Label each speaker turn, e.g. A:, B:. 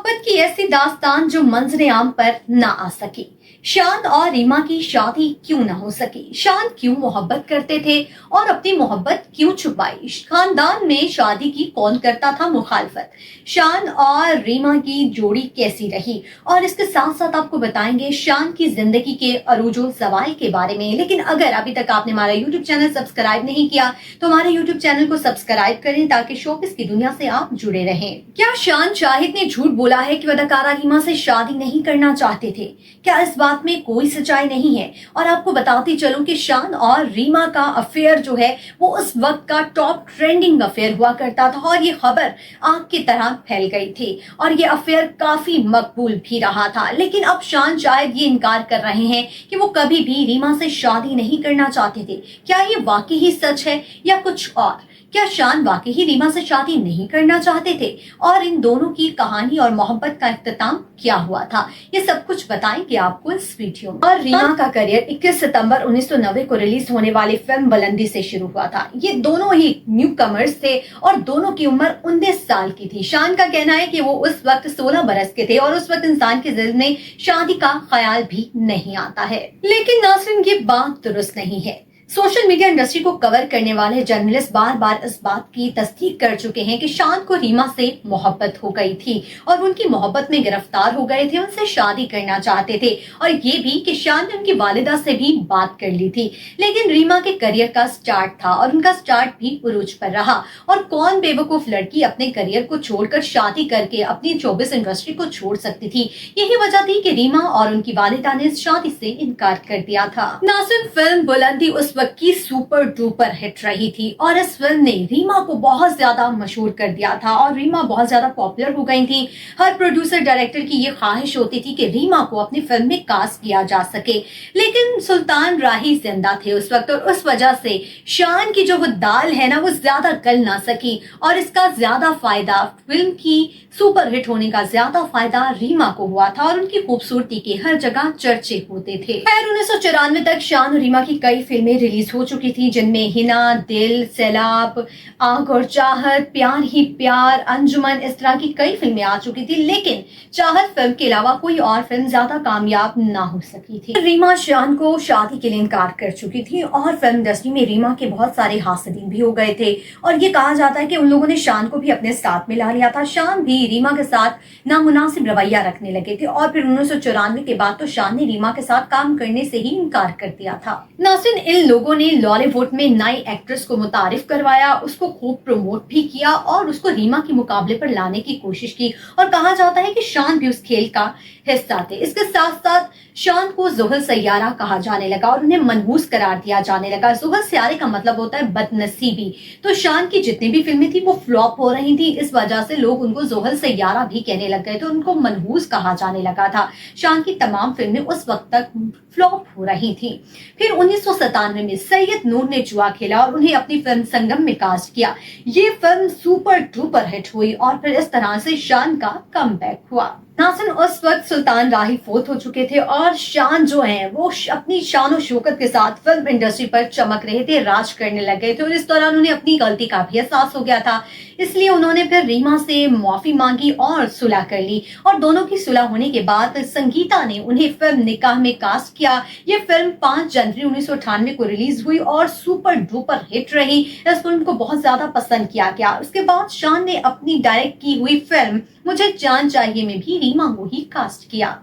A: मोहब्बत की ऐसी दास्तान जो मंजरे आम पर ना आ सकी। शान और रीमा की शादी क्यों ना हो सकी? शान क्यों मोहब्बत करते थे और अपनी मोहब्बत क्यों छुपाई? खानदान में शादी की कौन करता था मुखालफत? शान और रीमा की जोड़ी कैसी रही? और इसके साथ साथ आपको बताएंगे शान की जिंदगी के अरूजो सवाल के बारे में। लेकिन अगर अभी तक आपने हमारा यूट्यूब चैनल सब्सक्राइब नहीं किया तो हमारे यूट्यूब चैनल को सब्सक्राइब करें ताकि शोबिस की दुनिया से आप जुड़े रहें। क्या शान शाहिद ने झूठ बोला है कि वह अदाकारा रीमा से शादी नहीं करना चाहते थे? क्या इस बात में कोई सच्चाई नहीं है? और आपको बताती चलूं कि शान और रीमा का अफेयर जो है वो उस वक्त का टॉप ट्रेंडिंग अफेयर हुआ करता था और ये खबर आग की तरह फैल गई थी और ये अफेयर काफी मकबूल भी रहा था। लेकिन अब शान शायद ये इनकार कर रहे हैं कि वो कभी भी रीमा से शादी नहीं करना चाहते थे। क्या ये वाकई ही सच है या कुछ और? क्या शान वाकई ही रीमा से शादी नहीं करना चाहते थे? और इन दोनों की कहानी और मोहब्बत का इख्तिताम क्या हुआ था, ये सब कुछ बताएंगे आपको इस वीडियो में। और रीमा का करियर 21 सितंबर 1990 को रिलीज होने वाली फिल्म बुलंदी से शुरू हुआ था। ये दोनों ही न्यू कमर्स थे और दोनों की उम्र 19 साल की थी। शान का कहना है कि वो उस वक्त 16 बरस के थे और उस वक्त इंसान के दिल में शादी का ख्याल भी नहीं आता है। लेकिन नाज़रीन, ये बात दुरुस्त नहीं है। सोशल मीडिया इंडस्ट्री को कवर करने वाले जर्नलिस्ट बार बार इस बात की तस्दीक कर चुके हैं कि शान को रीमा से मोहब्बत हो गई थी और उनकी मोहब्बत में गिरफ्तार हो गए थे, उनसे शादी करना चाहते थे और ये भी कि शान ने उनकी वालिदा से भी बात कर ली थी। लेकिन रीमा के करियर का स्टार्ट था और उनका स्टार्ट भी उरूज पर रहा। और कौन बेवकूफ लड़की अपने करियर को छोड़कर शादी करके अपनी शोबिस इंडस्ट्री को छोड़ सकती थी? यही वजह थी कि रीमा और उनकी वालिदा ने इस शादी से इनकार कर दिया था। नाज़रीन, फिल्म बुलंदी उस वक्त की सुपर डुपर हिट रही थी और इस फिल्म ने रीमा को बहुत ज्यादा मशहूर कर दिया था और रीमा बहुत ज्यादा पॉपुलर हो गई थी। हर प्रोड्यूसर डायरेक्टर की ये ख्वाहिश होती थी कि रीमा को अपनी फिल्म में कास्ट किया जा सके। लेकिन सुल्तान राही जिंदा थे उस वक्त और उस वजह से शान की जो वो दाल है ना वो ज्यादा गल ना सकी और इसका ज्यादा फायदा, फिल्म की सुपर हिट होने का ज्यादा फायदा रीमा को हुआ था और उनकी खूबसूरती के हर जगह चर्चे होते थे। खैर 1994 तक शान और रीमा की कई फिल्में रिलीज हो चुकी थी जिनमें हिना, दिल, सैलाब, आग और चाहत, प्यार ही प्यार, अंजुमन, इस तरह की कई फिल्में आ चुकी थी। लेकिन चाहत फिल्म के अलावा कोई और फिल्म ज्यादा कामयाब ना हो सकी थी। रीमा शान को शादी के लिए इनकार कर चुकी थी और फिल्म इंडस्ट्री में रीमा के बहुत सारे हासिदीन भी हो गए थे और ये कहा जाता है कि उन लोगों ने शान को भी अपने साथ मिला लिया था। शान भी रीमा के साथ नामुनासिब रवैया रखने लगे थे और फिर 1994 के बाद तो शान ने रीमा के साथ काम करने से ही इनकार कर दिया था। नाज़रीन, इन लोगों ने लॉलीवुड में नई एक्ट्रेस को मुतारिफ करवाया, उसको खूब प्रमोट भी किया और उसको रीमा के मुकाबले पर लाने की कोशिश की और कहा जाता है कि शान भी उस खेल का हिस्सा थे। इसके साथ साथ शान को ज़ोहल सैयारा कहा जाने लगा और उन्हें मनहूस करार दिया जाने लगा। ज़ोहल सैयारे का मतलब होता है बदनसीबी। तो शान की जितनी भी फिल्में थी वो फ्लॉप हो रही थी, इस वजह से लोग उनको ज़ोहल सैयारा भी कहने लग गए थे, उनको मनहूस कहा जाने लगा था। शान की तमाम फिल्में उस वक्त तक फ्लॉप हो रही थी। फिर 1997 में सैयद नूर ने जुआ खेला और उन्हें अपनी फिल्म संगम में कास्ट किया। ये फिल्म सुपर डुपर हिट हुई और फिर इस तरह से शान का कमबैक हुआ। नाज़रीन, उस वक्त सुल्तान राही फोत हो चुके थे और शान जो हैं वो अपनी शान और शौकत के साथ फिल्म इंडस्ट्री पर चमक रहे थे, राज करने लग गए थे और इस दौरान उन्हें अपनी गलती का भी एहसास हो गया था। इसलिए उन्होंने फिर रीमा से माफी मांगी और सुलह कर ली और दोनों की सुलह होने के बाद संगीता ने उन्हें फिल्म निकाह में कास्ट किया। ये फिल्म 5 जनवरी 1998 को रिलीज हुई और सुपर डुपर हिट रही। इस फिल्म को बहुत ज्यादा पसंद किया गया। उसके बाद शान ने अपनी डायरेक्ट की हुई फिल्म मुझे जान चाहिए में भी रीमा को ही कास्ट किया।